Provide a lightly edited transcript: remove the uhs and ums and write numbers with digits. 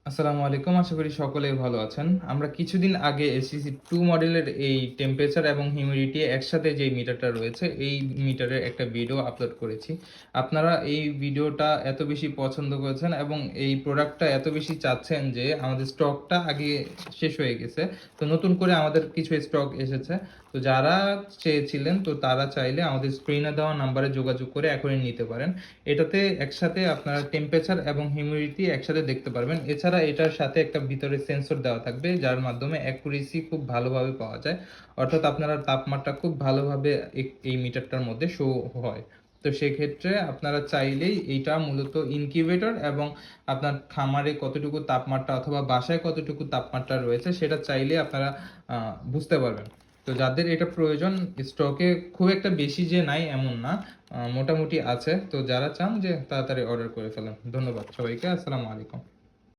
আসসালামু আলাইকুম। আশা করি সকলেই ভালো আছেন। আমরা কিছুদিন আগে এসিসি 2 মডেলের এই টেম্পারেচার এবং হিউমিডিটি একসাথে যে মিটারটা রয়েছে, এই মিটারের একটা ভিডিও আপলোড করেছি। আপনারা এই ভিডিওটা এত বেশি পছন্দ করেছেন এবং এই প্রোডাক্টটা এত বেশি চাচ্ছেন যে আমাদের স্টকটা আগে শেষ হয়ে গেছে। তো নতুন করে আমাদের কিছু স্টক এসেছে। তো যারা চেয়েছিলেন তো তারা চাইলে আমাদের স্ক্রিনে দেওয়া নাম্বারে যোগাযোগ করে এখনই নিতে পারেন। এটাতে একসাথে আপনারা টেম্পারেচার এবং হিউমিডিটি একসাথে দেখতে পারবেন। এছাড়া এটার সাথে একটা ভিতরে সেন্সর দেওয়া থাকবে যার মাধ্যমে অ্যাকুরেসি খুব ভালোভাবে পাওয়া যায়। অর্থাৎ আপনারা তাপমাত্রা খুব ভালোভাবে এই মিটারটার মধ্যে শো হয়। তো সেক্ষেত্রে আপনারা চাইলেই এইটা মূলত ইনকিউবেটর এবং আপনার খামারে কতটুকু তাপমাত্রা অথবা বাসায় কতটুকু তাপমাত্রা রয়েছে সেটা চাইলে আপনারা বুঝতে পারবেন। তো যাদের এটা প্রয়োজন, স্টকে খুব একটা বেশি যে নাই এমন না, মোটামুটি আছে। তো যারা চান যে তাড়াতাড়ি অর্ডার করে ফেলেন। ধন্যবাদ সবাইকে। আসসালামু আলাইকুম।